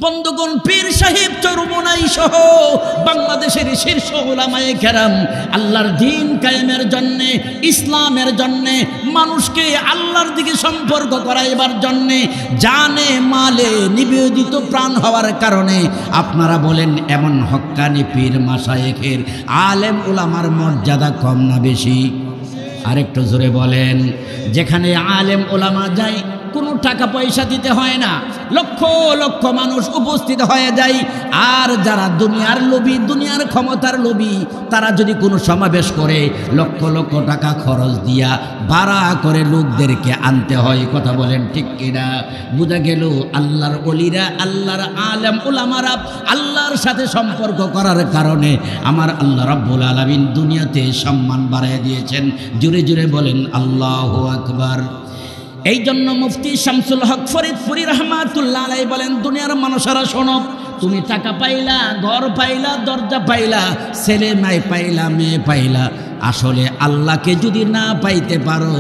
বন্ধুগণ, পীর সাহেব চরমোনাই সহ বাংলাদেশের শীর্ষ উলামায়ে কেরাম আল্লাহর দ্বীন কায়েমের জন্যে, ইসলামের জন্যে, মানুষকে আল্লাহর দিকে সম্পর্ক করাইবার জন্যে জানে মালে নিবেদিত প্রাণ হওয়ার কারণে আপনারা বলেন এমন হক্কানি পীর মাশায়েখের আলেম উলামার মর্যাদা কম না বেশি? আরেকটু জোরে বলেন। যেখানে আলেম ওলামা যায় কোনো টাকা পয়সা দিতে হয় না, লক্ষ লক্ষ মানুষ উপস্থিত হয়ে যায়। আর যারা দুনিয়ার লোভী, দুনিয়ার ক্ষমতার লোভী, তারা যদি কোনো সমাবেশ করে লক্ষ লক্ষ টাকা খরচ দিয়া ভাড়া করে লোকদেরকে আনতে হয়। কথা বলেন ঠিক কিনা? বুঝা গেল আল্লাহর ওলিরা, আল্লাহর আলেম ওলামারা আল্লাহর সাথে সম্পর্ক করার কারণে আমার আল্লাহ রাব্বুল আলামিন দুনিয়াতে সম্মান বাড়ায় দিয়েছেন। জুড়ে জুড়ে বলেন আল্লাহু আকবার। এই জন্য মুফতি শামসুল হক ফরিদপুরি রহমাতুল্লাহ আলাইহি বলেন, দুনিয়ার মানুষেরা শোনো, তুমি টাকা পাইলা, ঘর পাইলা, দরজা পাইলা, ছেলে মাই পাইলা, মেয়ে পাইলা, আসলে আল্লাহকে যদি না পাইতে পারো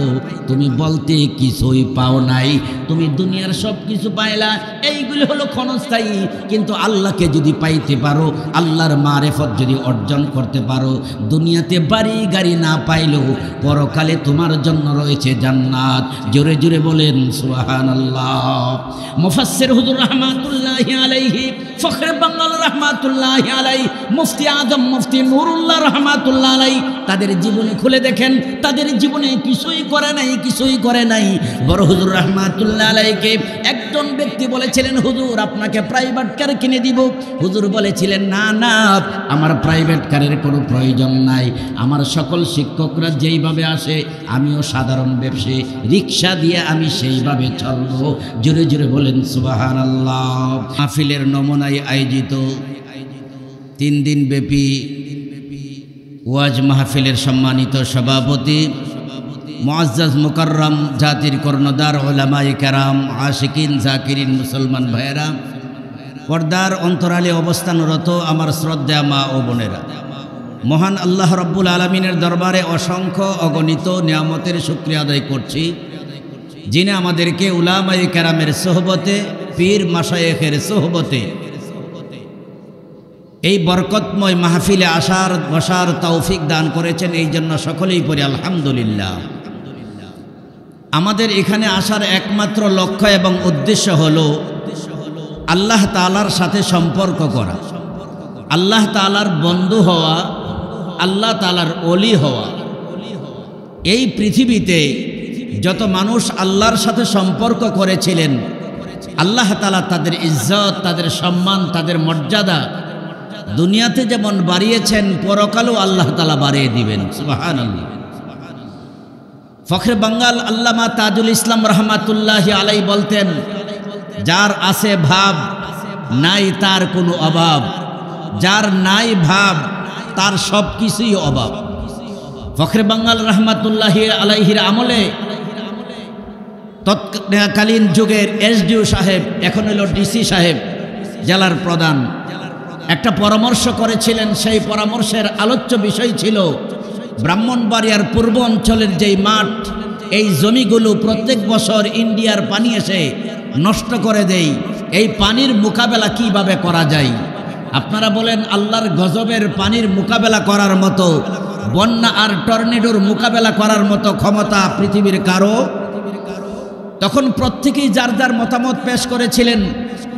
তুমি বলতে কিছুই পাও নাই। তুমি দুনিয়ার সব কিছু পাইলা, এইগুলি হলো ক্ষণস্থায়ী, কিন্তু আল্লাহকে যদি পাইতে পারো, আল্লাহর মারেফত যদি অর্জন করতে পারো, দুনিয়াতে বাড়ি গাড়ি না পাইলেও পরকালে তোমার জন্য রয়েছে জান্নাত। জোরে জোরে বলেন সুবহানাল্লাহ। মুফাসসির হুজুর রহমাতুল্লাহি আলাইহি, ফখরে বাঙ্গাল রহমাতুল্লাহি আলাইহি, মুফতি আজম মুফতি নুরুল্লাহ রহমাতুল্লাহ আলাইহি, তাদের জীবনে খুলে দেখেন, তাদের জীবনে কিছুই করে নাই, কিছুই করে নাই। বড় হুজুর রহমাতুল্লাহ আলাইহিকে একজন ব্যক্তি বলেছিলেন, হুজুর আপনাকে প্রাইভেট কার কিনে দিব। হুজুর বলেছিলেন, না না, আমার প্রাইভেট কারের কোনো প্রয়োজন নাই, আমার সকল শিক্ষকরা যেইভাবে আসে আমিও সাধারণ ব্যবসায়ী, রিক্সা দিয়ে আমি সেইভাবে চলব। জোরে জোরে বলেন সুবহানাল্লাহ। মাহফিলের নমুনায় আয়োজিত 3 দিন ব্যাপী ওয়াজ মাহফিলের সম্মানিত সভাপতি মুআজ্জাজ মুকাররম জাতির কর্ণধার উলামায়ে কেরাম, আশিকিন জাকিরিন মুসলমান ভাইয়েরা, পর্দার অন্তরালে অবস্থানরত আমার শ্রদ্ধা মা ও বোনেরা, মহান আল্লাহ রাব্বুল আলামিনের দরবারে অসংখ্য অগণিত নিয়ামতের শুকরিয়া আদায় করছি, যিনি আমাদেরকে উলামায়ে কেরামের সোহবতে, পীর মাশায়েখের সোহবতে এই বরকতময় মাহফিলে আসার বসার তৌফিক দান করেছেন। এই জন্য সকলেই পড়ি আলহামদুলিল্লাহ। আমাদের এখানে আসার একমাত্র লক্ষ্য এবং উদ্দেশ্য হলো আল্লাহ তাআলার সাথে সম্পর্ক করা, আল্লাহ তাআলার বন্ধু হওয়া, আল্লাহ তাআলার ওলি হওয়া। এই পৃথিবীতে যত মানুষ আল্লাহর সাথে সম্পর্ক করেছিলেন, আল্লাহ তাআলা তাদের ইজ্জত, তাদের সম্মান, তাদের মর্যাদা দুনিয়াতে যেমন বাড়িয়েছেন, পরকালও আল্লাহ তাআলা বাড়িয়ে দিবেন। সুবহানাল্লাহ। ফখরে বাঙ্গাল আল্লামা তাজুল ইসলাম রহমাতুল্লাহি আলাইহি বলতেন, যার আছে ভাব নাই তার কোনো অভাব, যার নাই ভাব তার সব কিছুই অভাব। ফখরে বাঙ্গাল রহমাতুল্লাহি আলাইহির আমলে তৎকালীন যুগের এসডিও সাহেব, এখন হলো ডিসি সাহেব, জেলার প্রধান, একটা পরামর্শ করেছিলেন। সেই পরামর্শের আলোচ্য বিষয় ছিল ব্রাহ্মণবাড়িয়ার পূর্ব অঞ্চলের যেই মাঠ, এই জমিগুলো প্রত্যেক বছর ইন্ডিয়ার পানি এসে নষ্ট করে দেয়, এই পানির মোকাবেলা কিভাবে করা যায়? আপনারা বলেন, আল্লাহর গজবের পানির মোকাবেলা করার মতো, বন্যা আর টর্নেডোর মোকাবেলা করার মতো ক্ষমতা পৃথিবীর কারো? তখন প্রত্যেকেই যার যার মতামত পেশ করেছিলেন।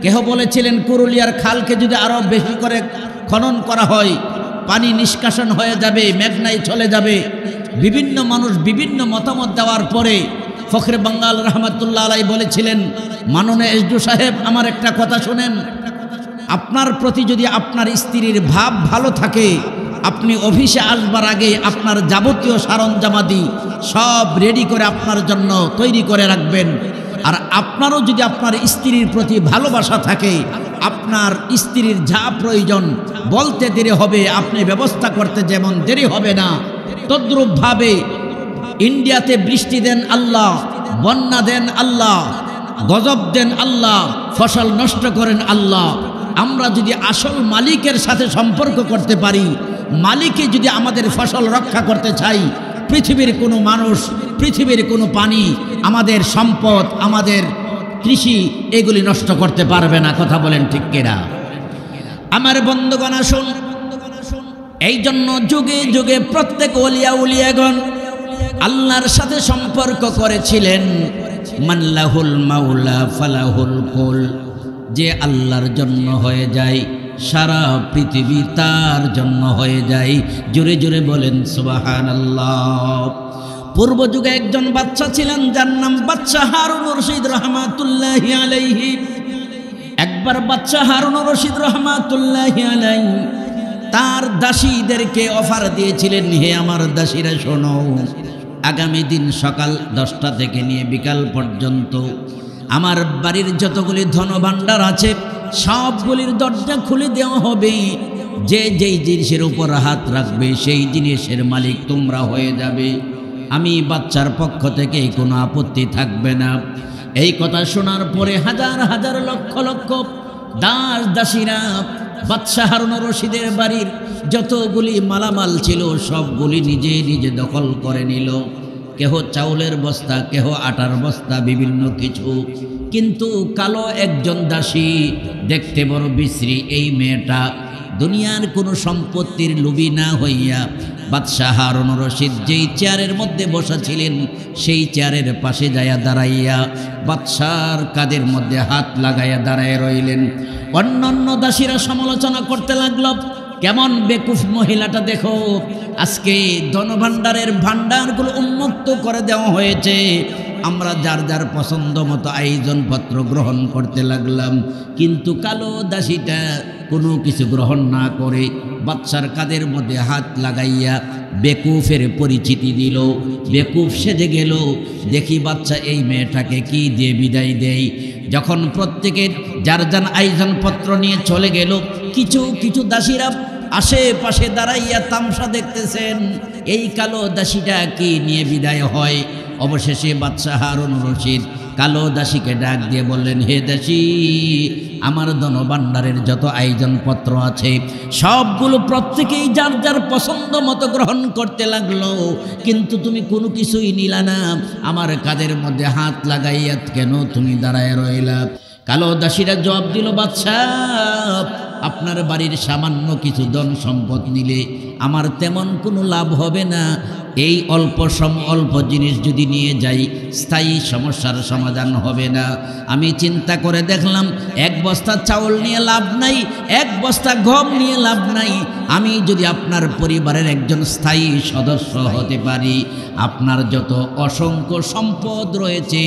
কেহ বলেছিলেন পুরুলিয়ার খালকে যদি আরো বেশি করে খনন করা হয় পানি নিষ্কাশন হয়ে যাবে, মেঘনায় চলে যাবে। বিভিন্ন মানুষ বিভিন্ন মতামত দেওয়ার পরে ফখরে বাঙ্গাল রহমাতুল্লাহ আলাইহি বলেছিলেন, মাননীয় এসডিও সাহেব, আমার একটা কথা শুনেন, আপনার প্রতি যদি আপনার স্ত্রীর ভাব ভালো থাকে, আপনি অফিসে আসবার আগে আপনার যাবতীয় সরঞ্জামাদি সব রেডি করে আপনার জন্য তৈরি করে রাখবেন। আর আপনারও যদি আপনার স্ত্রীর প্রতি ভালোবাসা থাকে, আপনার স্ত্রীর যা প্রয়োজন বলতে দেরি হবে, আপনি ব্যবস্থা করতে যেমন দেরি হবে না, তদ্রূপভাবে ইন্ডিয়াতে বৃষ্টি দেন আল্লাহ, বন্যা দেন আল্লাহ, গজব দেন আল্লাহ, ফসল নষ্ট করেন আল্লাহ। আমরা যদি আসল মালিকের সাথে সম্পর্ক করতে পারি, মালিকে যদি আমাদের ফসল রক্ষা করতে চাই, পৃথিবীর কোনো মানুষ, পৃথিবীর কোনো পানি, আমাদের সম্পদ, আমাদের কৃষি এগুলি নষ্ট করতে পারবে না। কথা বলেন ঠিক কিনা? আমার বন্ধুগণ আসুন, এই জন্য যুগে যুগে প্রত্যেক ওলিয়া উলিয়াগণ আল্লাহর সাথে সম্পর্ক করেছিলেন। মাল্লাহুল মাওলা ফালাহুল কুল, যে আল্লাহর জন্য হয়ে যায় সারা পৃথিবী তার জন্য হয়ে যায়। জোরে জোরে বলেন সুবহানাল্লাহ। পূর্ব যুগে একজন বাদশা ছিলেন, যার নাম বাদশা হারুন রশিদ রহমাতুল্লাহি আলাইহি। একবার বাদশা হারুন রশিদ রহমাতুল্লাহি আলাইহি তার দাসীদেরকে অফার দিয়েছিলেন, হে আমার দাসীরা শোনো, আগামী দিন সকাল 10টা থেকে নিয়ে বিকাল পর্যন্ত আমার বাড়ির যতগুলি ধনভাণ্ডার আছে সবগুলির দরজা খুলে দেওয়া হবে। যে যেই জিনিসের উপর হাত রাখবে সেই জিনিসের মালিক তোমরা হয়ে যাবে। আমি বাচ্চার পক্ষ থেকে কোনো আপত্তি থাকবে না। এই কথা শোনার পরে হাজার হাজার লক্ষ লক্ষ দাস দাসীরা বাদশা হারুন রশিদের বাড়ির যতগুলি মালামাল ছিল সবগুলি নিজে নিজে দখল করে নিল। কেহ চাউলের বস্তা, কেহ আটার বস্তা, বিভিন্ন কিছু। কিন্তু কালো একজন দাসী, দেখতে বড় বিশ্রী এই মেয়েটা, দুনিয়ার কোনো সম্পত্তির লোভী না হইয়া বাদশা হারুন রশিদ যেই চেয়ারের মধ্যে বসা ছিলেন সেই চেয়ারের পাশে যাইয়া দাঁড়াইয়া বাদশার কাঁধের মধ্যে হাত লাগাইয়া দাঁড়াইয়া রইলেন। অন্যান্য দাসীরা সমালোচনা করতে লাগলো, কেমন বেকুফ মহিলাটা, দেখো আজকে ধনভাণ্ডারের ভাণ্ডারগুলো উন্মুক্ত করে দেওয়া হয়েছে, আমরা যার যার পছন্দ মতো আয়োজনপত্র গ্রহণ করতে লাগলাম। কিন্তু কালো দাসীটা কোনো কিছু গ্রহণ না করে বাদশার কাঁধের মধ্যে হাত লাগাইয়া বেকুফের পরিচিতি দিল, বেকুফ সেজে গেল। দেখি বাদশা এই মেয়েটাকে কি দিয়ে বিদায় দেয়। যখন প্রত্যেকের যার যার আয়োজনপত্র নিয়ে চলে গেল, কিছু কিছু দাসীরা আশেপাশে দাঁড়াইয়া তামসা দেখতেছেন এই কালো দাসীটা কি নিয়ে বিদায় হয়। অবশেষে বাদশা হারুন রশিদ কালো দাসীকে ডাক দিয়ে বললেন, হে দাসী, আমার ধনভাণ্ডারের যত আয়োজনপত্র আছে সবগুলো প্রত্যেকেই যার যার পছন্দ মতো গ্রহণ করতে লাগলো, কিন্তু তুমি কোনো কিছুই নিলা না। আমার কাঁধের মধ্যে হাত লাগাইয়া কেন তুমি দাঁড়ায় রইলা? কালো দাসীরা জবাব দিল, বাদশা, আপনার বাড়ির সামান্য কিছু ধন সম্পদ নিলে আমার তেমন কোনো লাভ হবে না। এই অল্প জিনিস যদি নিয়ে যাই স্থায়ী সমস্যার সমাধান হবে না। আমি চিন্তা করে দেখলাম, এক বস্তা চাউল নিয়ে লাভ নাই, এক বস্তা গম নিয়ে লাভ নাই। আমি যদি আপনার পরিবারের একজন স্থায়ী সদস্য হতে পারি, আপনার যত অসংখ্য সম্পদ রয়েছে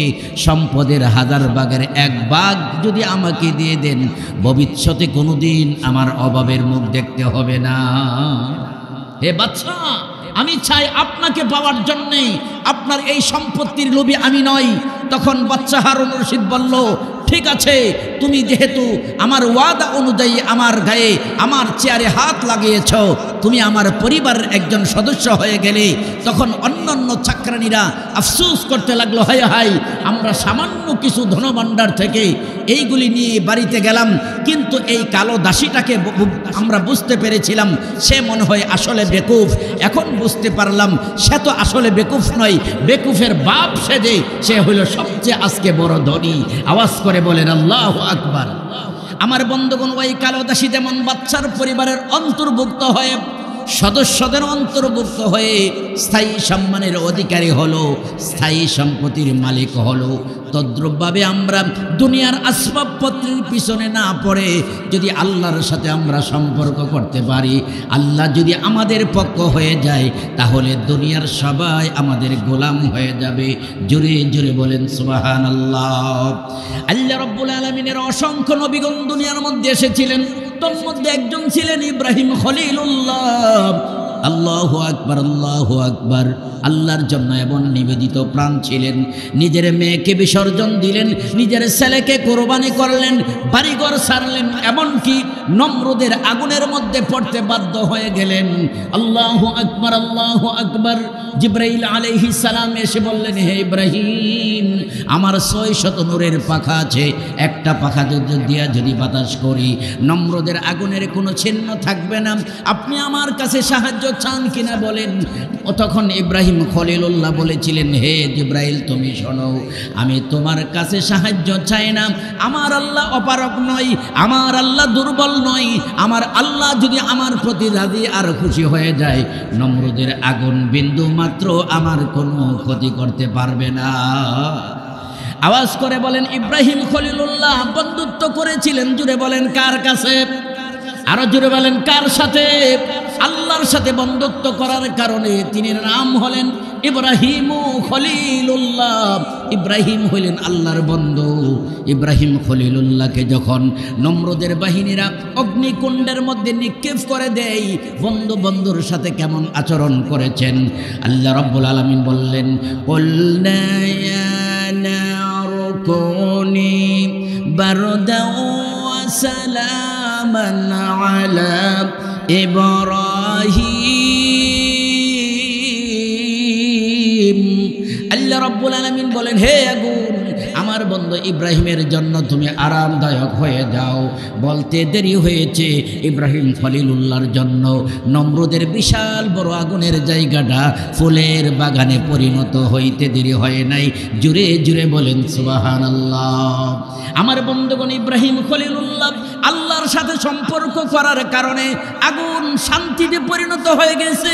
সম্পদের 1000 ভাগের 1 ভাগ যদি আমাকে দিয়ে দেন, ভবিষ্যতে কোনোদিন আমার অভাবের মুখ দেখতে হবে না। হে বাদশা, আমি চাই আপনাকে পাওয়ার জন্যে, আপনার এই সম্পত্তির লোভী আমি নই। তখন বাদশা হারুন রশিদ বলল, ঠিক আছে, তুমি যেহেতু আমার ওয়াদা অনুযায়ী আমার গায়ে আমার চেয়ারে হাত লাগিয়েছ, তুমি আমার পরিবারের একজন সদস্য হয়ে গেলে। তখন অন্যান্য চাকরানীরা আফসোস করতে লাগলো, হায় হায়, আমরা সামান্য কিছু ধনভাণ্ডার থেকে এইগুলি নিয়ে বাড়িতে গেলাম, কিন্তু এই কালো দাসীটাকে আমরা বুঝতে পেরেছিলাম সে মনে হয় আসলে বেকুফ। এখন বুঝতে পারলাম সে তো আসলে বেকুফ নয়, বেকুফের বাপ সেজে সে হইল সবচেয়ে আজকে বড় ধনী। আওয়াজ করে বলেন আল্লাহু আকবার। আমার বন্ধুগণ, ওই কালো দাসী যেমন বাদশার পরিবারের অন্তর্ভুক্ত হয়ে, সদস্যদের অন্তর্ভুক্ত হয়ে স্থায়ী সম্মানের অধিকারী হলো, স্থায়ী সম্পত্তির মালিক হলো, তদ্রূপভাবে আমরা দুনিয়ার আসবাবপত্রের পিছনে না পড়ে যদি আল্লাহর সাথে আমরা সম্পর্ক করতে পারি, আল্লাহ যদি আমাদের পক্ষ হয়ে যায়, তাহলে দুনিয়ার সবাই আমাদের গোলাম হয়ে যাবে। জোরে জোরে বলেন সুবহানাল্লাহ। আল্লাহ রাব্বুল আলামিনের অসংখ্য নবীগণ দুনিয়ার মধ্যে এসেছিলেন, তোর মধ্যে একজন ছিলেন ইব্রাহিম খলিলুল্লাহ। আল্লাহু আকবার, আল্লাহু আকবার। আল্লাহর জন্য এমন নিবেদিত প্রাণ ছিলেন, নিজের মেয়েকে বিসর্জন দিলেন, নিজের ছেলেকে কোরবানি করলেন, বাড়িঘর ছাড়লেন, এমনকি নমরুদের আগুনের মধ্যে পড়তে বাধ্য হয়ে গেলেন। আল্লাহু আকবার, আল্লাহু আকবার। জিবরাইল আলাইহিস সালাম এসে বললেন, হে ইব্রাহিম, আমার 600 নূরের পাখা আছে, একটা পাখা দিয়া যদি বাতাস করি নমরুদের আগুনের কোনো চিহ্ন থাকবে না। আপনি আমার কাছে সাহায্য চান কিনা বলেন। ও তখন ইব্রাহিম খলিলুল্লাহ বলেছিলেন, হে জিব্রাইল তুমি শোনো, আমি তোমার কাছে সাহায্য চাই না। আমার আল্লাহ অপারগ নয়, আমার আল্লাহ দুর্বল নয়। আমার আল্লাহ যদি আমার প্রতি রাজি আর খুশি হয়ে যায়, নমরুদের আগুন বিন্দু মাত্র আমার কোনো ক্ষতি করতে পারবে না। আওয়াজ করে বলেন, ইব্রাহিম খলিলুল্লাহ বন্ধুত্ব করেছিলেন, জুড়ে বলেন কার কাছে? আরো জুড়ে বলেন কার সাথে? আল্লাহর সাথে বন্ধুত্ব করার কারণে তিনি নাম হলেন ইব্রাহিম খলিলুল্লাহ। ইব্রাহিম হইলেন আল্লাহর বন্ধু। ইব্রাহিম খলিলুল্লাহকে যখন নমরুদের বাহিনীরা অগ্নিকুণ্ডের মধ্যে নিক্ষেপ করে দেয়, বন্ধু বন্ধুর সাথে কেমন আচরণ করেছেন আল্লাহ রাব্বুল আলামিন বললেন, কুলনা ইয়া নারু কুনি বারদাও ওয়া সালামান আলা ইব্রাহিম। আল্লাহ রাব্বুল আলামিন বলেন, হে আগুন, আমার বন্ধু ইব্রাহিমের জন্য তুমি আরামদায়ক হয়ে যাও। বলতে দেরি হয়েছে, ইব্রাহিম খলিলুল্লাহর জন্য নমরুদের বিশাল বড় আগুনের জায়গাটা ফুলের বাগানে পরিণত হইতে দেরি হয় নাই। জুড়ে জুড়ে বলেন সুবহানাল্লাহ। আমার বন্ধুগণ, ইব্রাহিম খলিলুল্লাহ আল্লাহর সাথে সম্পর্ক করার কারণে আগুন শান্তিতে পরিণত হয়ে গেছে।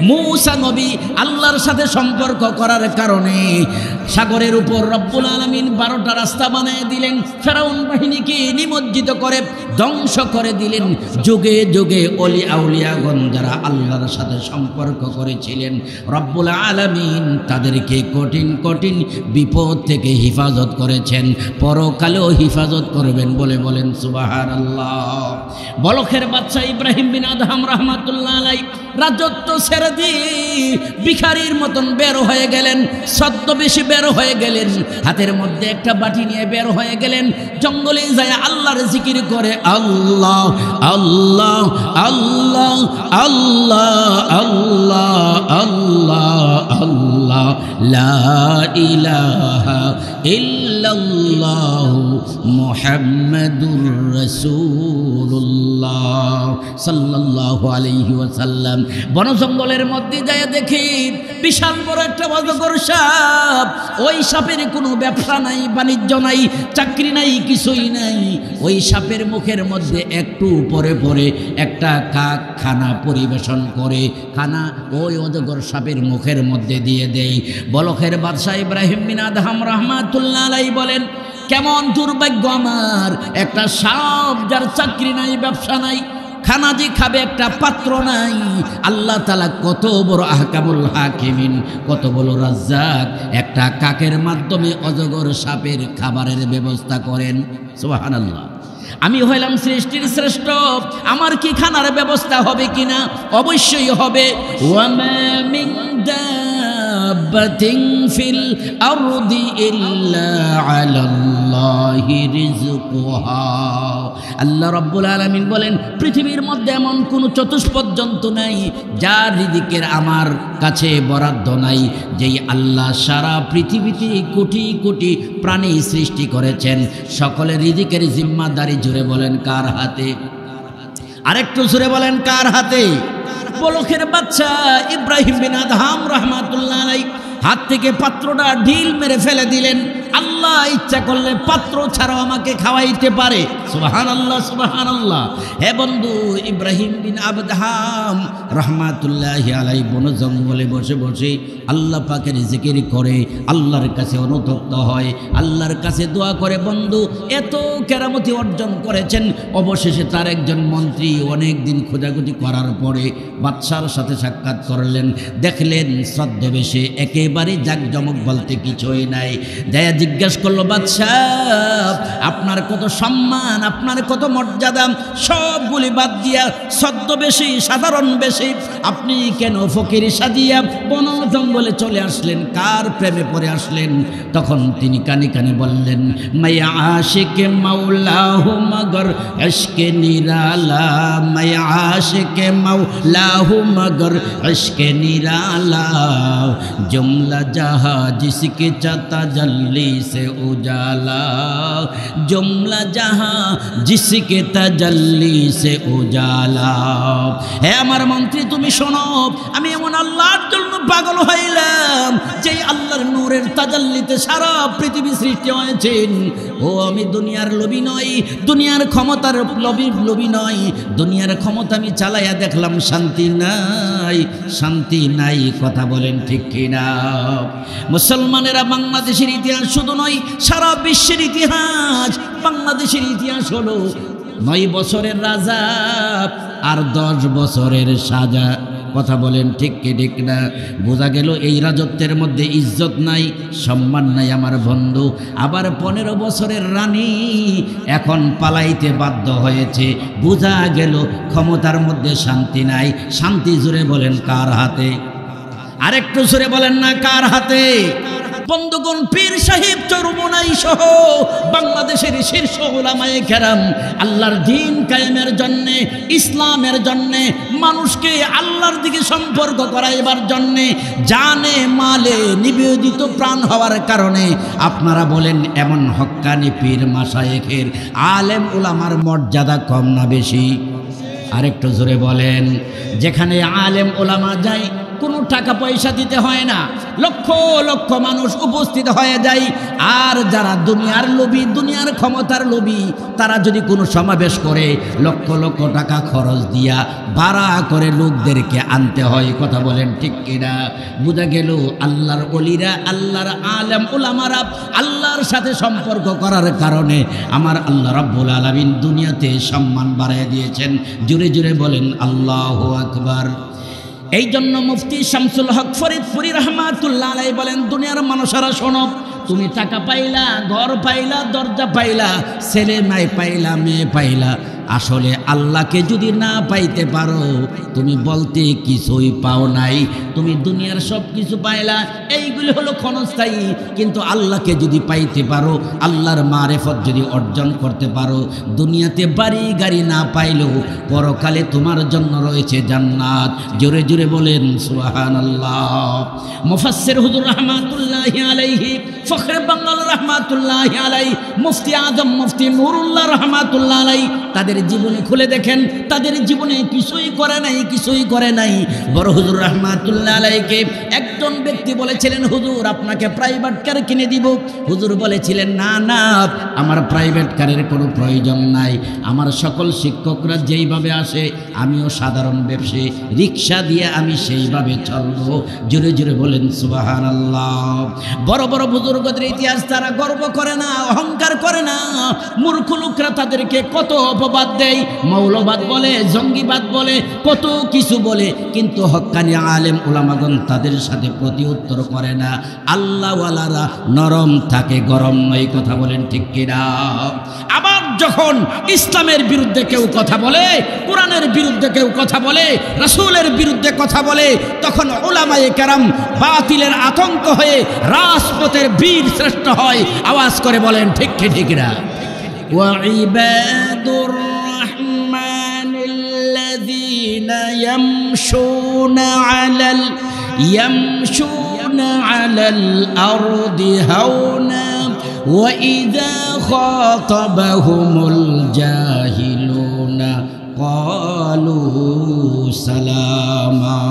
মূসা নবী আল্লাহর সাথে সম্পর্ক করার কারণে সাগরের উপর রব্বুল আলামিন 12টা রাস্তা বানিয়ে দিলেন, ফেরাউন বাহিনীকে নিমজ্জিত করে ধ্বংস করে দিলেন। যুগে যুগে অলি আউলিয়াগণ যারা আল্লাহর সাথে সম্পর্ক করেছিলেন, রব্বুল আলামিন তাদেরকে কঠিন কঠিন বিপদ থেকে হেফাজত করেছেন, পরকালেও হেফাজত করবেন বলে বলেন সুবহানাল্লাহ। বলখের বাদশা ইব্রাহিম বিন আদহাম রাহমাতুল্লাহ আলাইহি রাজত্ব ছেড়ে দিয়ে ভিখারির মতন বের হয়ে গেলেন, ছদ্মবেশে বের হয়ে গেলেন, হাতের মধ্যে একটা বাটি নিয়ে বের হয়ে গেলেন। জঙ্গলে যায় আল্লাহর জিকির করে, আল্লাহ আল্লাহ আল্লাহ আল্লাহ আল্লাহ আল্লাহ আল্লাহ লা ইলাহা ইল্লাল্লাহ মুহাম্মাদুর রাসূলুল্লাহ সাল্লাল্লাহু আলাইহি ওয়াসাল্লাম। বন জঙ্গলের মধ্যে যায় দেখি বিশাল বড় একটা অজগর সাপ। ওই সাপের কোনো ব্যবসা নাই, বাণিজ্য নাই, চাকরি নাই, কিছুই নাই। ওই সাপের মুখের মধ্যে একটু পরে পরে একটা কাক খানা পরিবেশন করে, খানা ওই অজগর সাপের মুখের মধ্যে দিয়ে দেয়। বলখের বাদশা ইব্রাহিম বিন আদহাম রাহমাতুল্লাহ আলাইহি বলেন, কেমন দুর্ভাগ্য আমার, একটা সাপ যার চাকরি নাই, ব্যবসা নাই, খানা যে খাবে একটা পাত্র নাই। আল্লাহ তাআলা কত বড় আহকামুল হাকিমিন, কত বড় রাজ্জাক, একটা কাকের মাধ্যমে অজগর সাপের খাবারের ব্যবস্থা করেন। সুবহানাল্লাহ। আমি হইলাম সৃষ্টির শ্রেষ্ঠ, আমার কি খানার ব্যবস্থা হবে কিনা? অবশ্যই হবে। ওয়া মা মিন দাব্বাতিন ফিল আরদি ইল্লা আলাল্লাহি রিজকুহা। আল্লাহ রাব্বুল আলামিন বলেন, পৃথিবীর মধ্যে এমন কোনো চতুষ্পদ জন্তু নাই যার রিজিকের আমার কাছে বরাদ্দ নাই। যেই আল্লাহ সারা পৃথিবীতে কোটি কোটি প্রাণী সৃষ্টি করেছেন, সকলের রিজিকের জিম্মাদারি জুড়ে বলেন কার হাতে? আরেকটু জুড়ে বলেন কার হাতে? বলখের বাদশা ইব্রাহিম বিন আদহাম রাহমাতুল্লাহ আলাইহি হাত থেকে পাত্রটা ঢিল মেরে ফেলে দিলেন। আল্লাহ ইচ্ছা করলে পাত্র ছাড়াও আমাকে খাওয়াইতে পারে। সুবহানাল্লাহ সুবহানাল্লাহ। হে বন্ধু, ইব্রাহিম বিন আদহাম রাহমাতুল্লাহি আলাইহি বন জঙ্গলে বসে বসে আল্লাহ পাকের জিকির করে, আল্লাহর কাছে অনুতপ্ত হয়, আল্লাহর কাছে দোয়া করে। বন্ধু এত কেরামতি অর্জন করেছেন। অবশেষে তার একজন মন্ত্রী অনেক দিন খোঁজাখুঁজি করার পরে বাদশার সাথে সাক্ষাৎ করলেন। দেখলেন ছদ্মবেশে, একেবারে জাকজমক বলতে কিছুই নাই। দয়া জিজ্ঞাসা করলো, বাদশাহ আপনার কত সম্মান, আপনার কত মর্যাদা, সবগুলি বাদ দিয়া ছদ্মবেশে সাধারণ বেশে আপনি কেন ফকির সাজিয়া বন জঙ্গলে চলে আসলেন? কার প্রেমে পড়ে আসলেন? তখন তিনি কানে কানে বললেন, মায়া আশিকে মাওলাহু মগর ইশকে নিরালা, মায়া আশিকে মাওলাহু মগর ইশকে নিরালা, जुमला जहां जिसके चाहता जल्ली से उजाला जुमला जहां जिसके तजल्ली से उजाला। হে আমার মন্ত্রী তুমি শোনো, আমি এমন আল্লাহর জন্য পাগল হইলাম যে আল্লাহর নূরের তাজাল্লিতে সারা পৃথিবী সৃষ্টি হয়েছেন। ও আমি দুনিয়ার লোভী নই, দুনিয়ার ক্ষমতার লোভী নই। দুনিয়ার ক্ষমতা আমি চালাইয়া দেখলাম শান্তি নাই, শান্তি নাই। কথা বলেন ঠিক কিনা? মুসলমানেরা বাংলাদেশের ইতিহাস শুধু নয়, সারা বিশ্বের ইতিহাস। বাংলাদেশের ইতিহাস হলো 9 বছরের রাজা আর 10 বছরের সাজা। কথা বলেন ঠিক কি ঠিক না? বোঝা গেল এই রাজত্বের মধ্যে ইজ্জত নাই, সম্মান নাই আমার বন্ধু। আবার 15 বছরের রানী এখন পালাইতে বাধ্য হয়েছে। বোঝা গেল ক্ষমতার মধ্যে শান্তি নাই। শান্তি জুড়ে বলেন কার হাতে? আরেকটু জুড়ে বলেন না কার হাতে? বন্ধুগণ, পীর সাহেব চরমোনাই সহ বাংলাদেশের শীর্ষ উলামায়ে কেরাম আল্লাহর দ্বীন কায়েমের জন্য, ইসলামের জন্য, মানুষকে আল্লাহর দিকে সম্পর্ক করাইবার জন্য জানে মালে নিবেদিত প্রাণ হওয়ার কারণে আপনারা বলেন এমন হক্কানি পীর মাশায়েখের আলেম উলামার মর্যাদা কম না বেশি? আরেকটু জোরে বলেন। যেখানে আলেম উলামা যায় কোনো টাকা পয়সা দিতে হয় না, লক্ষ লক্ষ মানুষ উপস্থিত হয়ে যায়। আর যারা দুনিয়ার লোভী, দুনিয়ার ক্ষমতার লোভী, তারা যদি কোনো সমাবেশ করে লক্ষ লক্ষ টাকা খরচ দিয়া ভাড়া করে লোকদেরকে আনতে হয়। কথা বলেন ঠিক কিনা? বোঝা গেল আল্লাহর ওলিরা, আল্লাহর আলেম উলামারা আল্লাহর সাথে সম্পর্ক করার কারণে আমার আল্লাহ রাব্বুল আলামিন দুনিয়াতে সম্মান বাড়ায় দিয়েছেন। জুড়ে জুড়ে বলেন আল্লাহু আকবার। এই জন্য মুফতি শামসুল হক ফরিদপুরি রহমাতুল্লাহ আলাইহি বলেন, দুনিয়ার মানুষেরা শোনো, তুমি টাকা পাইলা, ঘর পাইলা, দরজা পাইলা, ছেলে মাই পাইলা, মেয়ে পাইলা, আসলে আল্লাহকে যদি না পাইতে পারো তুমি বলতে কিছুই পাও নাই। তুমি দুনিয়ার সব কিছু পাইলা, এইগুলি হলো ক্ষণস্থায়ী। কিন্তু আল্লাহকে যদি পাইতে পারো, আল্লাহর মারেফত যদি অর্জন করতে পারো, দুনিয়াতে বাড়ি গাড়ি না পাইলেও পরকালে তোমার জন্য রয়েছে জান্নাত। জোরে জোরে বলেন সুবহানাল্লাহ। মুফাসসির হুজুর রহমাতুল্লাহি আলাইহি, ফখরে বাংলা রহমাতুল্লাহি আলাইহি, মুফতি আজম মুফতি নুরুল্লাহ রহমাতুল্লাহ আলাইহি, তাদের জীবনে খুলে দেখেন, তাদের জীবনে কিছুই করে নাই, কিছুই করে নাই। বড় হুজুর রহমাতুল্লাহ আলাইহিকে একজন ব্যক্তি বলেছিলেন, হুজুর আপনাকে প্রাইভেট কার কিনে দিব। হুজুর বলেছিলেন, না না, আমার প্রাইভেট কারের কোনো প্রয়োজন নাই। আমার সকল শিক্ষকরা যেইভাবে আসে আমিও সাধারণ ব্যবসায়ী, রিক্সা দিয়ে আমি সেইভাবে চলবো। জোরে জোরে বলেন সুবহানাল্লাহ। বড় বড় বুজুর্গদের ইতিহাস তারা গর্ব করে না, অহংকার করে না। মূর্খ লোকরা তাদেরকে কত অপবাদ দেয়, মৌলবাদ বলে, জঙ্গিবাদ বলে, কত কিছু বলে, কিন্তু হক্কানি আলেম উলামাগণ তাদের সাথে প্রতি উত্তর করে না। আল্লাহওয়ালারা নরম থাকে, গরম নয়। কথা বলেন ঠিক কিনা? আবার যখন ইসলামের বিরুদ্ধে কেউ কথা বলে, কোরআনের বিরুদ্ধে কেউ কথা বলে, রাসূলের বিরুদ্ধে কথা বলে, তখন উলামায়ে কেরাম বাতিলের আতঙ্ক হয়ে রাজপথের বীর শ্রেষ্ঠ হয়। আওয়াজ করে বলেন ঠিক কি ঠিক না? وعباد الرحمن الذين يمشون على الأرض هونا وإذا خاطبهم الجاهلون قالوا سلاما।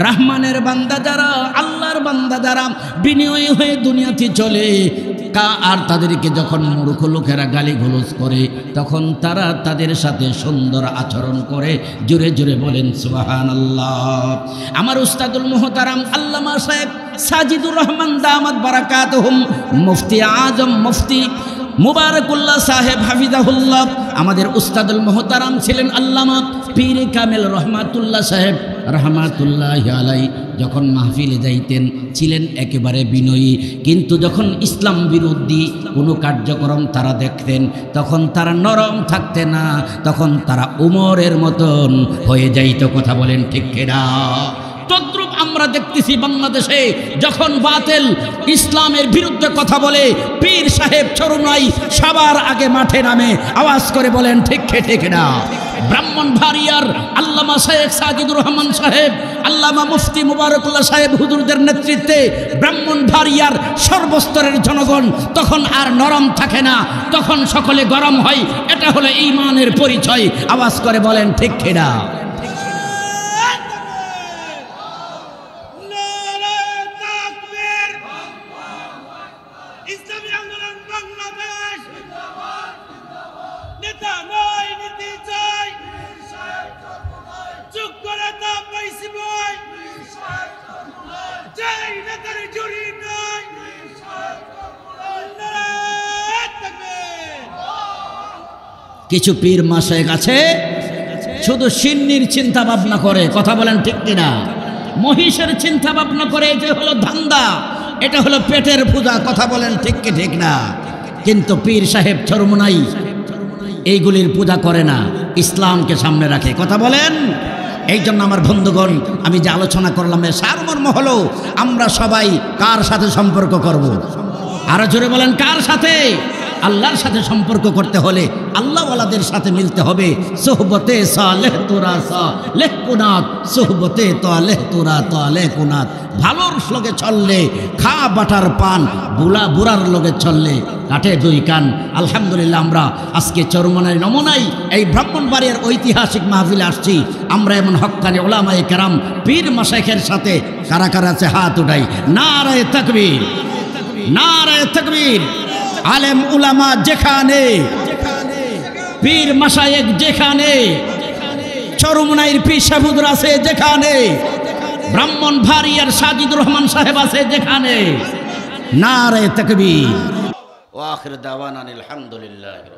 রহমানের বান্দা যারা, আল্লাহর বান্দা যারা বিনয়ী হয়ে দুনিয়াতে চলে, আর তাদেরকে যখন মূর্খ লোকেরা গালিগালাজ করে তখন তারা তাদের সাথে সুন্দর আচরণ করে। জোরে জোরে বলেন সুবহানাল্লাহ। আমার উস্তাদুল মুহতারাম আল্লামা সাহেব সাজিদুর রহমান দামাত বারাকাতুহুম, মুফতি আজম মুফতি মুবারকুল্লাহ সাহেব হাফিজাহুল্লাহ, আমাদের উস্তাদুল মুহতারাম ছিলেন আল্লামা পীর কামেল রহমাতুল্লাহ সাহেব রহমাতুল্লাহি আলাইহি। যখন মাহফিলে যাইতেন ছিলেন একেবারে বিনয়ী, কিন্তু যখন ইসলাম বিরোধী কোনো কার্যক্রম তারা দেখতেন তখন তারা নরম থাকতে না, তখন তারা উমরের মতন হয়ে যাইত। কথা বলেন ঠিক কিনা? তদ্রূপ আমরা দেখতেছি বাংলাদেশে যখন বাতিল ইসলামের বিরুদ্ধে কথা বলে, পীর সাহেব চরমনাই সবার আগে মাঠে নামে। আওয়াজ করে বলেন ঠিক ঠিক না? ব্রাহ্মণবাড়িয়ার আল্লামা শেখ সাজিদুর রহমান সাহেব, আল্লামা মুফতি মুবারকুল্লাহ সাহেব হুজুরদের নেতৃত্বে ব্রাহ্মণবাড়িয়ার সর্বস্তরের জনগণ তখন আর নরম থাকে না, তখন সকলে গরম হয়। এটা হলো ঈমানের পরিচয়। আওয়াজ করে বলেন ঠিক কিনা? কিছু পীর মাশায়েখ আছে শুধু সিন্নির চিন্তা ভাবনা করে, কথা বলেন ঠিক কিনা? মহিষের চিন্তা ভাবনা করে, যে হলো ধান্দা, এটা হলো পেটের পূজা, কথা বলেন ঠিক কি ঠিক না? কিন্তু পীর সাহেব চরমোনাই এইগুলির পূজা করে না, ইসলামকে সামনে রাখে, কথা বলেন। এই জন্য আমার বন্ধুগণ, আমি যে আলোচনা করলাম এর সারমর্ম হলো আমরা সবাই কার সাথে সম্পর্ক করব? আরো জোরে বলেন, কার সাথে? আল্লাহর সাথে সম্পর্ক করতে হলে আল্লাহওয়ালাদের সাথে মিলতে হবে। সোহবতে সালেহ তোরা সালেহ কুনাত, সোহবতে তালেহ তোরা তালেহ কুনাত। ভালোর লগে চললে খা বাটার পান, বুড়ার লগে চললে কাটে দুই কান। আলহামদুলিল্লাহ, আমরা আজকে চরমোনাই নমুনাই এই ব্রাহ্মণবাড়িয়ার ঐতিহাসিক মাহফিলে আসছি। আমরা এমন হক্কানি ওলামায়ে কেরাম পীর মাশায়েখের সাথে কারা কারা আছে হাত উঠাই। নারায়ে তাকবীর, নারায়ে তাকবীর। আলেম উলামা যেখানে, পীর মাশায়েখ যেখানে, চরমোনাইর পীর সাহেবুদ্র আছে যেখানে, ব্রাহ্মণবাড়িয়ার সাজিদুর রহমান সাহেব আছে যেখানে, নারায়ে তাকবীর। ওয়া আখির দাওয়ানা আলহামদুলিল্লাহি।